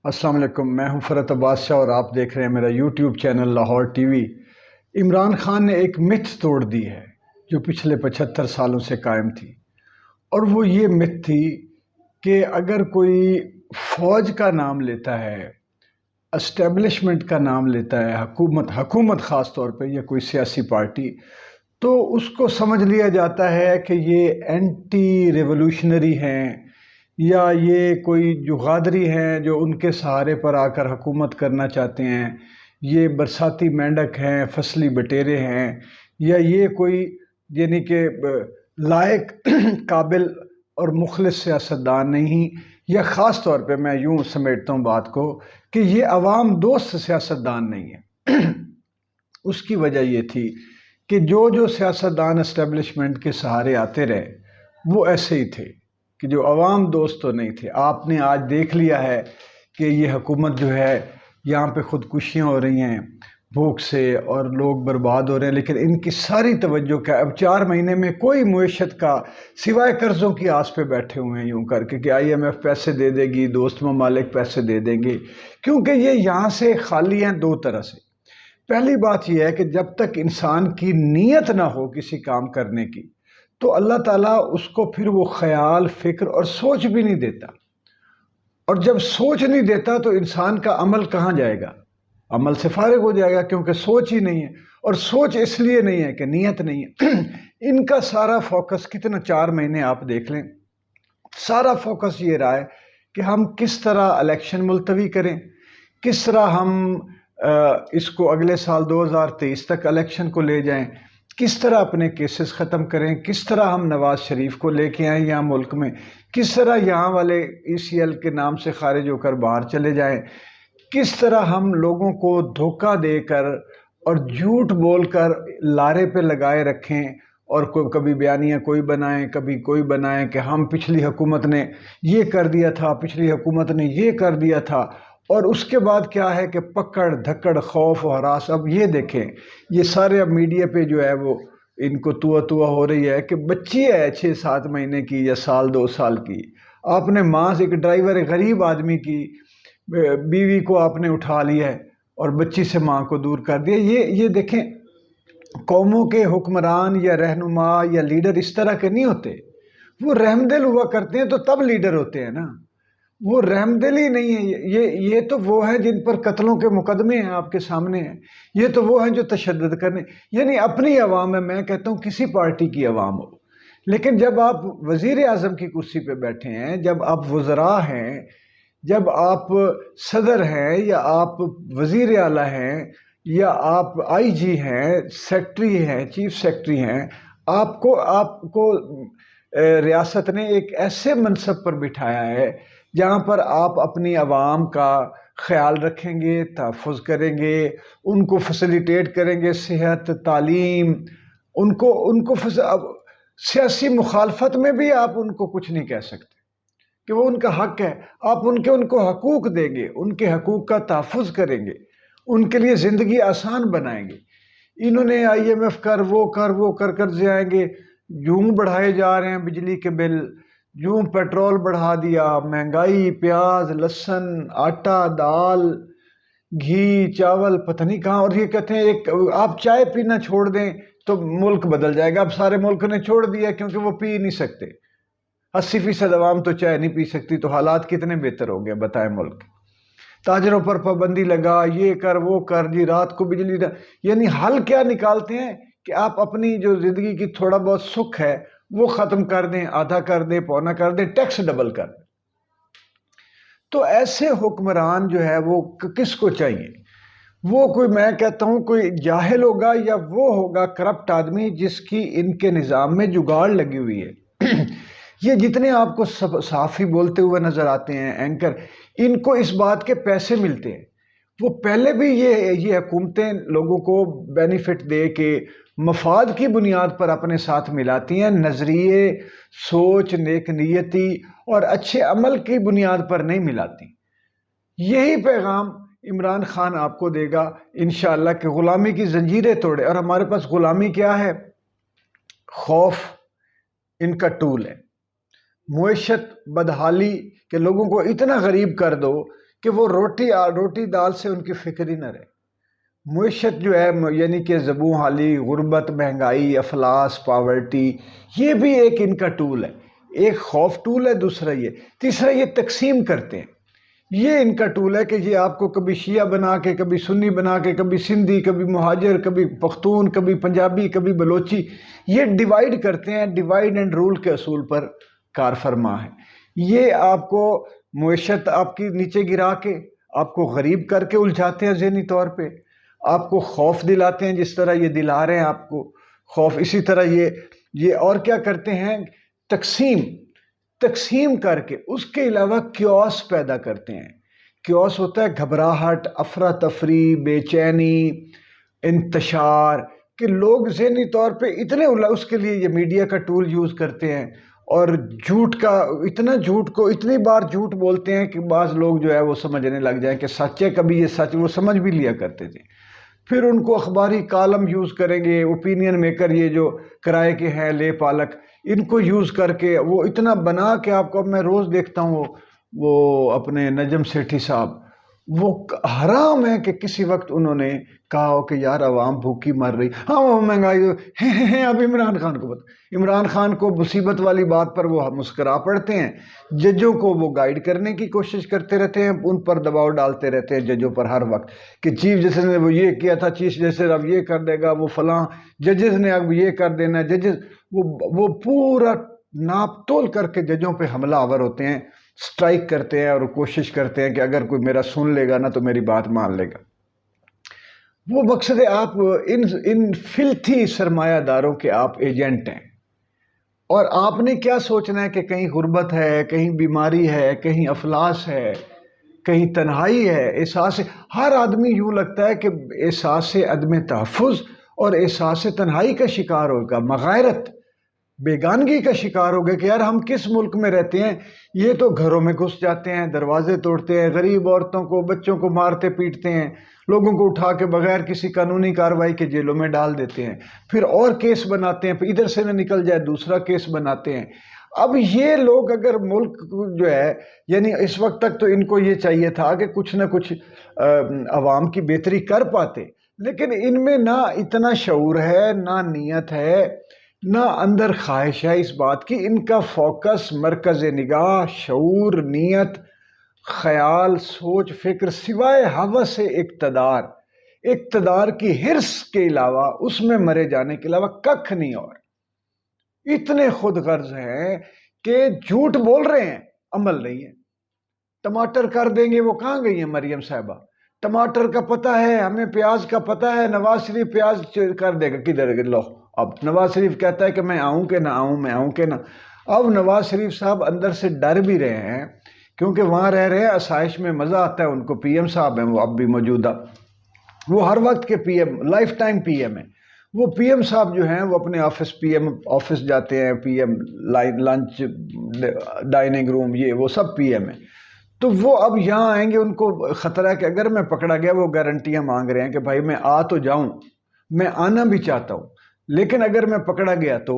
السلام علیکم، میں ہوں فرت عباس شاہ اور آپ دیکھ رہے ہیں میرا YouTube channel Lahore T V. Imran Khan نے ایک متھ توڑ دی ہے جو پچھلے 75 سالوں سے قائم تھی، اور وہ یہ متھ تھی کہ اگر کوئی فوج کا نام لیتا ہے، اسٹیبلشمنٹ کا نام لیتا ہے، حکومت خاص طور پہ، یا کوئی سیاسی پارٹی، تو اس کو سمجھ لیا جاتا ہے کہ یہ اینٹی ریولوشنری ہیں، یا یہ کوئی جو غادری ہیں جو ان کے سہارے پر آ کر حکومت کرنا چاہتے ہیں، یہ برساتی مینڈک ہیں، فصلی بٹیرے ہیں، یا یہ کوئی یعنی کہ لائق قابل اور مخلص سیاستدان نہیں، یا خاص طور پہ میں یوں سمیٹتا ہوں بات کو کہ یہ عوام دوست سیاستدان نہیں ہے۔ اس کی وجہ یہ تھی کہ جو سیاستدان اسٹیبلشمنٹ کے سہارے آتے رہے وہ ایسے ہی تھے کہ جو عوام دوست تو نہیں تھے۔ آپ نے آج دیکھ لیا ہے کہ یہ حکومت جو ہے، یہاں پہ خودکشیاں ہو رہی ہیں بھوک سے اور لوگ برباد ہو رہے ہیں، لیکن ان کی ساری توجہ کیا، اب 4 مہینے میں کوئی معیشت کا سوائے قرضوں کی آس پہ بیٹھے ہوئے ہیں یوں کر کے کہ IMF پیسے دے دے گی، دوست ممالک پیسے دے دیں گے، کیونکہ یہ یہاں سے خالی ہیں دو طرح سے۔ پہلی بات یہ ہے کہ جب تک انسان کی نیت نہ ہو کسی کام کرنے کی، تو اللہ تعالیٰ اس کو پھر وہ خیال، فکر اور سوچ بھی نہیں دیتا، اور جب سوچ نہیں دیتا تو انسان کا عمل کہاں جائے گا؟ عمل سے فارغ ہو جائے گا، کیونکہ سوچ ہی نہیں ہے، اور سوچ اس لیے نہیں ہے کہ نیت نہیں ہے۔ ان کا سارا فوکس کتنا، 4 مہینے آپ دیکھ لیں، سارا فوکس یہ رہا ہے کہ ہم کس طرح الیکشن ملتوی کریں، کس طرح ہم اس کو اگلے سال 2023 تک الیکشن کو لے جائیں، کس طرح اپنے کیسز ختم کریں، کس طرح ہم نواز شریف کو لے کے آئیں یہاں ملک میں، کس طرح یہاں والے ECL کے نام سے خارج ہو کر باہر چلے جائیں، کس طرح ہم لوگوں کو دھوکہ دے کر اور جھوٹ بول کر لارے پہ لگائے رکھیں، اور کبھی بیانیاں کوئی بنائیں، کبھی کوئی بنائیں کہ ہم پچھلی حکومت نے یہ کر دیا تھا، پچھلی حکومت نے یہ کر دیا تھا، اور اس کے بعد کیا ہے کہ پکڑ دھکڑ، خوف و ہراس۔ اب یہ دیکھیں، یہ سارے اب میڈیا پہ جو ہے وہ ان کو توا ہو رہی ہے کہ بچی ہے 6-7 مہینے کی یا سال 2 سال کی، آپ نے ماں سے، ایک ڈرائیور غریب آدمی کی بیوی کو آپ نے اٹھا لیا ہے اور بچی سے ماں کو دور کر دیا۔ یہ دیکھیں، قوموں کے حکمران یا رہنما یا لیڈر اس طرح کے نہیں ہوتے، وہ رحم دل ہوا کرتے ہیں تو تب لیڈر ہوتے ہیں نا، وہ رحم دل ہی نہیں ہے۔ یہ تو وہ ہیں جن پر قتلوں کے مقدمے ہیں، آپ کے سامنے ہیں، یہ تو وہ ہیں جو تشدد کرنے، یعنی اپنی عوام ہے، میں کہتا ہوں کسی پارٹی کی عوام ہو، لیکن جب آپ وزیر اعظم کی کرسی پہ بیٹھے ہیں، جب آپ وزراء ہیں، جب آپ صدر ہیں، یا آپ وزیر اعلیٰ ہیں، یا آپ IG ہیں، سیکٹری ہیں، چیف سیکٹری ہیں، آپ کو ریاست نے ایک ایسے منصب پر بٹھایا ہے جہاں پر آپ اپنی عوام کا خیال رکھیں گے، تحفظ کریں گے، ان کو فیسیلیٹیٹ کریں گے، صحت، تعلیم، ان کو اب سیاسی مخالفت میں بھی آپ ان کو کچھ نہیں کہہ سکتے کہ وہ ان کا حق ہے، آپ ان کو حقوق دیں گے، ان کے حقوق کا تحفظ کریں گے، ان کے لیے زندگی آسان بنائیں گے۔ انہوں نے IMF کر قرضے آئیں گے، یوں بڑھائے جا رہے ہیں بجلی کے بل، یوں پیٹرول بڑھا دیا، مہنگائی، پیاز، لہسن، آٹا، دال، گھی، چاول، پتہ نہیں کہاں، اور یہ کہتے ہیں آپ چائے پینا چھوڑ دیں تو ملک بدل جائے گا۔ اب سارے ملک نے چھوڑ دیا کیونکہ وہ پی نہیں سکتے، 80% عوام تو چائے نہیں پی سکتی، تو حالات کتنے بہتر ہو گئے بتائیں ملک۔ تاجروں پر پابندی لگا، یہ کر وہ کر، جی رات کو بجلی یعنی حل کیا نکالتے ہیں کہ آپ اپنی جو زندگی کی تھوڑا بہت سکھ ہے وہ ختم کر دیں، آدھا کر دیں، پونا کر دیں، ٹیکس ڈبل کر دیں۔ تو ایسے حکمران جو ہے وہ کس کو چاہیے؟ وہ کوئی، میں کہتا ہوں کوئی جاہل ہوگا، یا وہ ہوگا کرپٹ آدمی جس کی ان کے نظام میں جگاڑ لگی ہوئی ہے۔ یہ جتنے آپ کو صحافی بولتے ہوئے نظر آتے ہیں، اینکر، ان کو اس بات کے پیسے ملتے ہیں، وہ پہلے بھی یہ حکومتیں لوگوں کو بینیفٹ دے کے مفاد کی بنیاد پر اپنے ساتھ ملاتی ہیں، نظریے، سوچ، نیک نیتی اور اچھے عمل کی بنیاد پر نہیں ملاتی۔ یہی پیغام عمران خان آپ کو دے گا انشاءاللہ کہ غلامی کی زنجیریں توڑے، اور ہمارے پاس غلامی کیا ہے؟ خوف ان کا ٹول ہے، معیشت، بدحالی، کہ لوگوں کو اتنا غریب کر دو کہ وہ روٹی دال سے ان کی فکر ہی نہ رہے۔ معیشت جو ہے یعنی کہ زبوں حالی، غربت، مہنگائی، افلاس، پاورٹی، یہ بھی ایک ان کا ٹول ہے، ایک خوف ٹول ہے، دوسرا یہ، تیسرا یہ تقسیم کرتے ہیں، یہ ان کا ٹول ہے کہ یہ آپ کو کبھی شیعہ بنا کے، کبھی سنی بنا کے، کبھی سندھی، کبھی مہاجر، کبھی پختون، کبھی پنجابی، کبھی بلوچی، یہ ڈیوائیڈ کرتے ہیں، ڈیوائیڈ اینڈ رول کے اصول پر کار فرما ہے۔ یہ آپ کو معیشت آپ کی نیچے گرا کے، آپ کو غریب کر کے الجھاتے ہیں ذہنی طور پہ، آپ کو خوف دلاتے ہیں جس طرح یہ دلا رہے ہیں آپ کو خوف، اسی طرح یہ اور کیا کرتے ہیں، تقسیم کر کے اس کے علاوہ کیوس پیدا کرتے ہیں۔ کیوس ہوتا ہے گھبراہٹ، افراتفری، بے چینی، انتشار، کہ لوگ ذہنی طور پہ اتنے اس کے لیے یہ میڈیا کا ٹول یوز کرتے ہیں، اور جھوٹ کو اتنی بار جھوٹ بولتے ہیں کہ بعض لوگ جو ہے وہ سمجھنے لگ جائیں کہ سچ ہے، کبھی یہ سچ وہ سمجھ بھی لیا کرتے تھے۔ پھر ان کو اخباری کالم یوز کریں گے، اوپینین میکر یہ جو کرائے کے ہیں لے پالک، ان کو یوز کر کے وہ اتنا بنا کہ آپ کو، اب میں روز دیکھتا ہوں وہ اپنے نجم سیٹھی صاحب، وہ حرام ہے کہ کسی وقت انہوں نے کہا ہو کہ یار عوام بھوکی مر رہی، ہاں وہ مہنگائی ہیں، اب عمران خان کو عمران خان کو مصیبت والی بات پر وہ مسکرا پڑتے ہیں، ججوں کو وہ گائیڈ کرنے کی کوشش کرتے رہتے ہیں، ان پر دباؤ ڈالتے رہتے ہیں ججوں پر ہر وقت کہ چیف جسٹس نے وہ یہ کیا تھا، چیف جسٹس اب یہ کر دے گا، وہ فلاں ججز نے اب یہ کر دینا، ججز وہ پورا ناپ تول کر کے ججوں پہ حملہ آور ہوتے ہیں، سٹرائک کرتے ہیں اور کوشش کرتے ہیں کہ اگر کوئی میرا سن لے گا نا تو میری بات مان لے گا۔ وہ مقصد ہے آپ ان فلتھی سرمایہ داروں کے آپ ایجنٹ ہیں، اور آپ نے کیا سوچنا ہے کہ کہیں غربت ہے، کہیں بیماری ہے، کہیں افلاس ہے، کہیں تنہائی ہے، احساس، ہر آدمی یوں لگتا ہے کہ احساس عدم تحفظ اور احساس تنہائی کا شکار ہوگا، مغائرت، بیگانگی کا شکار ہو گئے کہ یار ہم کس ملک میں رہتے ہیں، یہ تو گھروں میں گھس جاتے ہیں، دروازے توڑتے ہیں، غریب عورتوں کو، بچوں کو مارتے پیٹتے ہیں، لوگوں کو اٹھا کے بغیر کسی قانونی کارروائی کے جیلوں میں ڈال دیتے ہیں، پھر اور کیس بناتے ہیں، پھر ادھر سے نہ نکل جائے دوسرا کیس بناتے ہیں۔ اب یہ لوگ اگر ملک جو ہے، یعنی اس وقت تک تو ان کو یہ چاہیے تھا کہ کچھ نہ کچھ عوام کی بہتری کر پاتے، لیکن ان میں نہ اتنا شعور ہے، نہ نیت ہے، نہ اندر خواہش ہے اس بات کی، ان کا فوکس، مرکز نگاہ، شعور، نیت، خیال، سوچ، فکر، سوائے ہوس اقتدار کی حرص کے علاوہ، اس میں مرے جانے کے علاوہ ککھ نہیں، اور اتنے خود غرض ہیں کہ جھوٹ بول رہے ہیں، عمل نہیں ہے۔ ٹماٹر کر دیں گے، وہ کہاں گئی ہیں مریم صاحبہ؟ ٹماٹر کا پتہ ہے ہمیں، پیاز کا پتہ ہے، نواز شریف پیاز کر دے گا، کدھر لو، اب نواز شریف کہتا ہے کہ میں آؤں کہ نہ آؤں، میں آؤں کہ نہ۔ اب نواز شریف صاحب اندر سے ڈر بھی رہے ہیں، کیونکہ وہاں رہ رہے ہیں، آسائش میں مزہ آتا ہے ان کو، پی ایم صاحب ہیں وہ اب بھی موجودہ، وہ ہر وقت کے P M, life time P M ہیں وہ۔ پی ایم صاحب جو ہیں وہ اپنے آفس، پی ایم آفس جاتے ہیں، P M lunch, dining room, یہ وہ سب پی ایم ہیں، تو وہ اب یہاں آئیں گے، ان کو خطرہ ہے کہ اگر میں پکڑا گیا، وہ گارنٹیاں مانگ رہے ہیں کہ بھائی میں آ تو جاؤں، میں آنا بھی چاہتا ہوں، لیکن اگر میں پکڑا گیا تو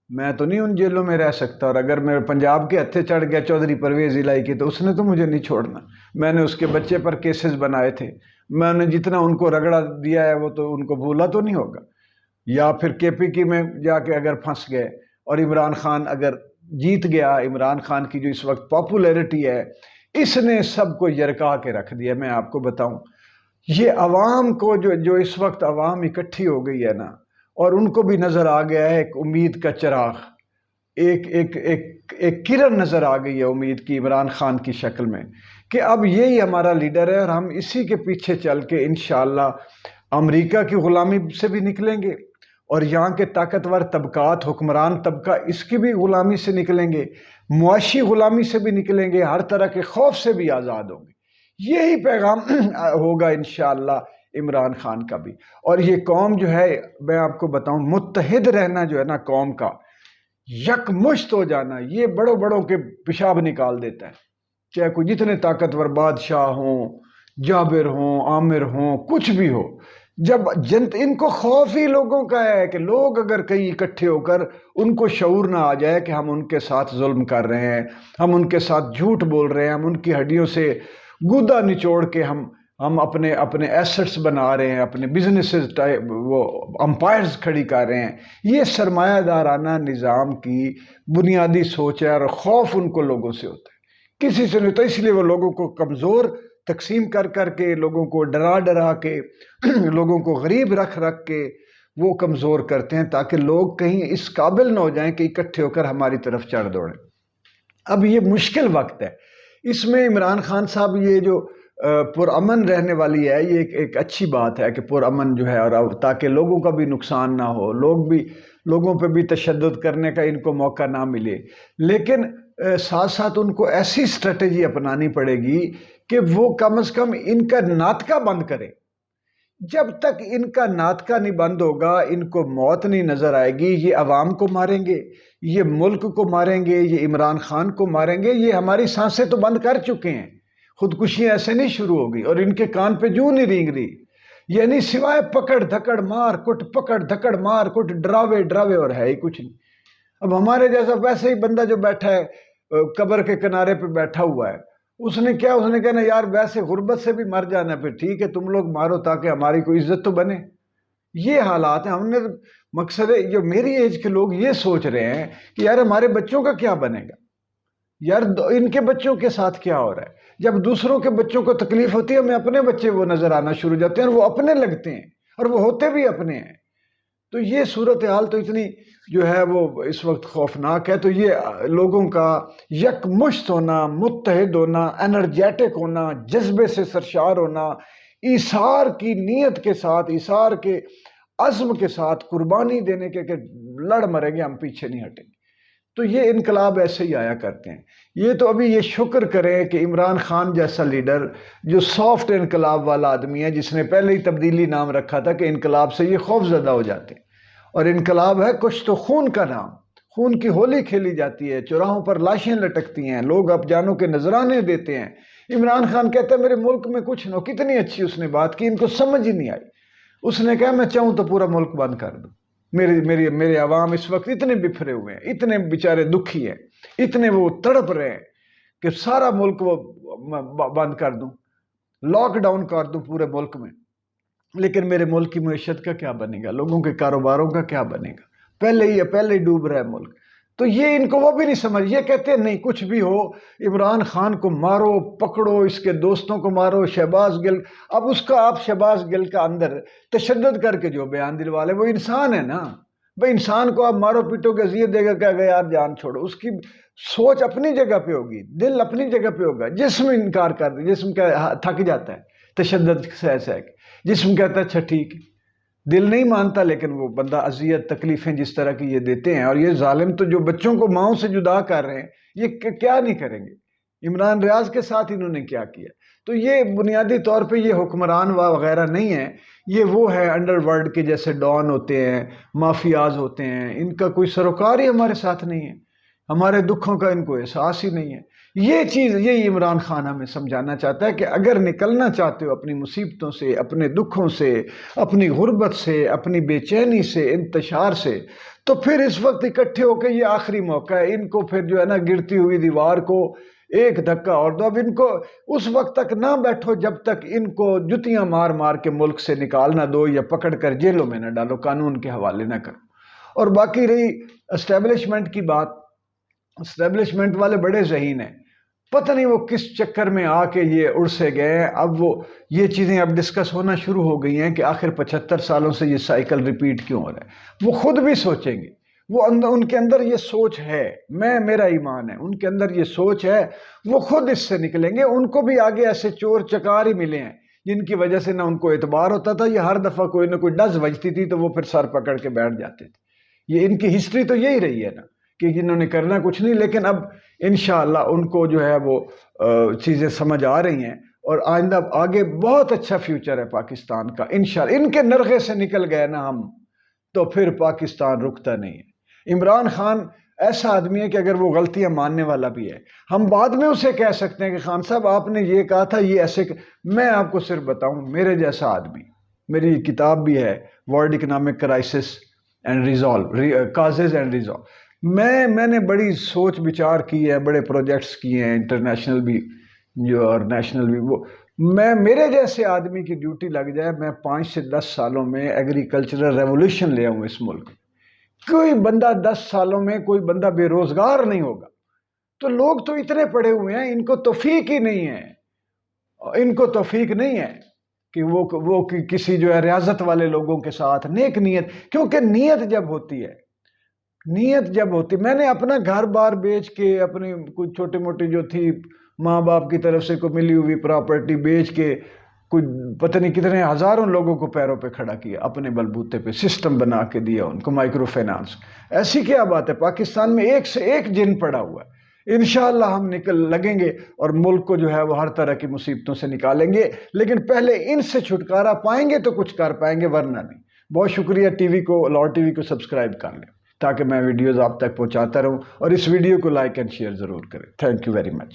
میں تو نہیں ان جیلوں میں رہ سکتا، اور اگر میں پنجاب کے ہتھے چڑھ گیا چودھری پرویز الہی کی، تو اس نے تو مجھے نہیں چھوڑنا، میں نے اس کے بچے پر کیسز بنائے تھے، میں نے جتنا ان کو رگڑا دیا ہے وہ تو ان کو بھولا تو نہیں ہوگا۔ یا پھر کے پی کی میں جا کے اگر پھنس گئے، اور عمران خان اگر جیت گیا، عمران خان کی جو اس وقت پاپولیرٹی ہے، اس نے سب کو یرکا کے رکھ دیا۔ میں آپ کو بتاؤں، یہ عوام کو جو اس وقت عوام اکٹھی ہو گئی ہے نا، اور ان کو بھی نظر آ گیا ہے ایک امید کا چراغ، ایک کرن نظر آ گئی ہے امید کی عمران خان کی شکل میں، کہ اب یہی ہمارا لیڈر ہے، اور ہم اسی کے پیچھے چل کے انشاءاللہ امریکہ کی غلامی سے بھی نکلیں گے، اور یہاں کے طاقتور طبقات، حکمران طبقہ، اس کی بھی غلامی سے نکلیں گے، معاشی غلامی سے بھی نکلیں گے، ہر طرح کے خوف سے بھی آزاد ہوں گے۔ یہی پیغام ہوگا انشاءاللہ عمران خان کا بھی۔ اور یہ قوم جو ہے، میں آپ کو بتاؤں، متحد رہنا جو ہے نا قوم کا، یکمشت ہو جانا، یہ بڑوں بڑوں کے پیشاب نکال دیتا ہے، چاہے کوئی جتنے طاقتور بادشاہ ہوں، جابر ہوں، عامر ہوں، کچھ بھی ہو، جب ان کو خوف ہی لوگوں کا ہے کہ لوگ اگر کہیں اکٹھے ہو کر، ان کو شعور نہ آ جائے کہ ہم ان کے ساتھ ظلم کر رہے ہیں، ہم ان کے ساتھ جھوٹ بول رہے ہیں، ہم ان کی ہڈیوں سے گودا نچوڑ کے ہم اپنے ایسٹس بنا رہے ہیں، اپنے بزنسز وہ امپائرز کھڑی کر رہے ہیں. یہ سرمایہ دارانہ نظام کی بنیادی سوچ ہے، اور خوف ان کو لوگوں سے ہوتا ہے، کسی سے نہیں. تو اس لیے وہ لوگوں کو کمزور تقسیم کر کے، لوگوں کو ڈرا کے، لوگوں کو غریب رکھ کے وہ کمزور کرتے ہیں، تاکہ لوگ کہیں اس قابل نہ ہو جائیں کہ اکٹھے ہو کر ہماری طرف چڑھ دوڑیں. اب یہ مشکل وقت ہے، اس میں عمران خان صاحب یہ جو پرامن رہنے والی ہے، یہ ایک اچھی بات ہے کہ پرامن جو ہے، اور تاکہ لوگوں کا بھی نقصان نہ ہو، لوگوں پہ بھی تشدد کرنے کا ان کو موقع نہ ملے. لیکن ساتھ ساتھ ان کو ایسی اسٹریٹجی اپنانی پڑے گی کہ وہ کم از کم ان کا ناطقہ بند کرے. جب تک ان کا ناطقہ نہیں بند ہوگا، ان کو موت نہیں نظر آئے گی. یہ عوام کو ماریں گے، یہ ملک کو ماریں گے، یہ عمران خان کو ماریں گے. یہ ہماری سانسیں تو بند کر چکے ہیں، خودکشیاں ایسے نہیں شروع ہوگی، اور ان کے کان پہ جوں نہیں رینگ رہی. یعنی سوائے پکڑ دھکڑ مار کٹ، پکڑ دھکڑ مار کٹ، ڈراوے اور ہے ہی کچھ نہیں. اب ہمارے جیسا ویسے ہی بندہ جو بیٹھا ہے قبر کے کنارے پہ بیٹھا ہوا ہے، اس نے کہنا یار ویسے غربت سے بھی مر جانا، پھر ٹھیک ہے تم لوگ مارو تاکہ ہماری کوئی عزت تو بنے. یہ حالات ہیں. ہم نے مقصد ہے جو میری ایج کے لوگ یہ سوچ رہے ہیں کہ یار ہمارے بچوں کا کیا بنے گا، یار ان کے بچوں کے ساتھ کیا ہو رہا ہے. جب دوسروں کے بچوں کو تکلیف ہوتی ہے، ہمیں اپنے بچے وہ نظر آنا شروع ہو جاتے ہیں، اور وہ اپنے لگتے ہیں، اور وہ ہوتے بھی اپنے ہیں. تو یہ صورتحال تو اتنی جو ہے وہ اس وقت خوفناک ہے. تو یہ لوگوں کا یکمشت ہونا، متحد ہونا، انرجیٹک ہونا، جذبے سے سرشار ہونا، ایثار کی نیت کے ساتھ، ایثار کے عزم کے ساتھ، قربانی دینے کے کہ لڑ مریں گے، ہم پیچھے نہیں ہٹیں گے. تو یہ انقلاب ایسے ہی آیا کرتے ہیں. یہ تو ابھی یہ شکر کریں کہ عمران خان جیسا لیڈر جو سافٹ انقلاب والا آدمی ہے، جس نے پہلے ہی تبدیلی نام رکھا تھا کہ انقلاب سے یہ خوف زدہ ہو جاتے ہیں. اور انقلاب ہے کچھ تو خون کا نام، خون کی ہولی کھیلی جاتی ہے، چوراہوں پر لاشیں لٹکتی ہیں، لوگ اب جانوں کے نذرانے دیتے ہیں. عمران خان کہتا ہے میرے ملک میں کچھ نہ ہو. کتنی اچھی اس نے بات کی، ان کو سمجھ ہی نہیں آئی. اس نے کہا میں چاہوں تو پورا ملک بند کر دوں. میرے عوام اس وقت اتنے بکھرے ہوئے ہیں، اتنے بیچارے دکھی ہیں، اتنے وہ تڑپ رہے ہیں کہ سارا ملک وہ بند کر دوں، لاک ڈاؤن کر دوں پورے ملک میں. لیکن میرے ملک کی معیشت کا کیا بنے گا، لوگوں کے کاروباروں کا کیا بنے گا، پہلے ہی ڈوب رہا ہے ملک. تو یہ ان کو وہ بھی نہیں سمجھ. یہ کہتے ہیں نہیں کچھ بھی ہو، عمران خان کو مارو، پکڑو، اس کے دوستوں کو مارو، شہباز گل. اب اس کا آپ شہباز گل کا اندر تشدد کر کے جو بیان دلوا لے، وہ انسان ہے نا بھائی. انسان کو آپ مارو پیٹو کے اذیت دے گا، کہے گا یار جان چھوڑو. اس کی سوچ اپنی جگہ پہ ہوگی، دل اپنی جگہ پہ ہوگا. جسم انکار کر دے، جسم کا تھک جاتا ہے تشدد سے. جسم کہتا ہے اچھا ٹھیک، دل نہیں مانتا. لیکن وہ بندہ اذیت تکلیفیں جس طرح کی یہ دیتے ہیں، اور یہ ظالم تو جو بچوں کو ماؤں سے جدا کر رہے ہیں، یہ کیا نہیں کریں گے. عمران ریاض کے ساتھ انہوں نے کیا کیا. تو یہ بنیادی طور پہ یہ حکمران وغیرہ نہیں ہے، یہ وہ ہے انڈر ورلڈ کے جیسے ڈان ہوتے ہیں، مافیاز ہوتے ہیں. ان کا کوئی سروکار ہی ہمارے ساتھ نہیں ہے، ہمارے دکھوں کا ان کو احساس ہی نہیں ہے. یہ چیز یہی عمران خان ہمیں سمجھانا چاہتا ہے کہ اگر نکلنا چاہتے ہو اپنی مصیبتوں سے، اپنے دکھوں سے، اپنی غربت سے، اپنی بے چینی سے، انتشار سے، تو پھر اس وقت اکٹھے ہو کے یہ آخری موقع ہے. ان کو پھر جو ہے نا گرتی ہوئی دیوار کو ایک دھکا اور دو. اب ان کو اس وقت تک نہ بیٹھو جب تک ان کو جتیاں مار مار کے ملک سے نکال نہ دو، یا پکڑ کر جیلوں میں نہ ڈالو، قانون کے حوالے نہ کرو. اور باقی رہی اسٹیبلشمنٹ کی بات، اسٹیبلشمنٹ والے بڑے ذہین ہیں، پتہ نہیں وہ کس چکر میں آ کے یہ اڑ سے گئے ہیں. اب وہ یہ چیزیں اب ڈسکس ہونا شروع ہو گئی ہیں کہ آخر 75 سالوں سے یہ سائیکل ریپیٹ کیوں ہو رہا ہے. وہ خود بھی سوچیں گے، وہ ان کے اندر یہ سوچ ہے، میرا ایمان ہے ان کے اندر یہ سوچ ہے، وہ خود اس سے نکلیں گے. ان کو بھی آگے ایسے چور چکار ہی ملے ہیں جن کی وجہ سے نہ ان کو اعتبار ہوتا تھا، یہ ہر دفعہ کوئی نہ کوئی ڈز بجتی تھی تو وہ پھر سر پکڑ کے بیٹھ جاتے تھے. یہ ان کی ہسٹری تو یہی رہی ہے نا کہ جنہوں نے کرنا کچھ نہیں. لیکن اب انشاءاللہ ان کو جو ہے وہ چیزیں سمجھ آ رہی ہیں، اور آئندہ آگے بہت اچھا فیوچر ہے پاکستان کا انشاءاللہ. ان کے نرغے سے نکل گئے نا ہم، تو پھر پاکستان رکتا نہیں ہے. عمران خان ایسا آدمی ہے کہ اگر وہ غلطیاں ماننے والا بھی ہے، ہم بعد میں اسے کہہ سکتے ہیں کہ خان صاحب آپ نے یہ کہا تھا، یہ ایسے میں آپ کو صرف بتاؤں، میرے جیسا آدمی، میری کتاب بھی ہے world economic crisis and resolve, causes and resolve. میں نے بڑی سوچ بچار کی ہے، بڑے پروجیکٹس کیے ہیں انٹرنیشنل بھی. جو اور نیشنل بھی وہ میرے جیسے آدمی کی ڈیوٹی لگ جائے، میں 5 سے 10 سالوں میں ایگریکلچرل ریولوشن لے آؤں اس ملک میں۔ کوئی بندہ 10 سالوں میں کوئی بندہ بے روزگار نہیں ہوگا۔ تو لوگ تو اتنے پڑے ہوئے ہیں، ان کو توفیق ہی نہیں ہے، ان کو توفیق نہیں ہے کہ وہ کسی جو ہے ریاضت والے لوگوں کے ساتھ نیک نیت، کیونکہ نیت جب ہوتی ہے، میں نے اپنا گھر بار بیچ کے، اپنی کچھ چھوٹی موٹی جو تھی ماں باپ کی طرف سے کوئی ملی ہوئی پراپرٹی بیچ کے کچھ پتہ نہیں کتنے ہزاروں لوگوں کو پیروں پہ کھڑا کیا، اپنے بلبوتے پہ سسٹم بنا کے دیا ان کو، مائکرو فائنانس۔ ایسی کیا بات ہے؟ پاکستان میں ایک سے ایک جن پڑا ہوا ہے۔ انشاءاللہ ہم لگیں گے اور ملک کو جو ہے وہ ہر طرح کی مصیبتوں سے نکالیں گے، لیکن پہلے ان سے چھٹکارا پائیں گے تو کچھ کر پائیں گے، ورنہ نہیں۔ بہت شکریہ، لاہور ٹی وی کو سبسکرائب کر لیں تاکہ میں ویڈیوز آپ تک پہنچاتا رہوں، اور اس ویڈیو کو لائک اینڈ شیئر ضرور کریں۔ Thank you very much.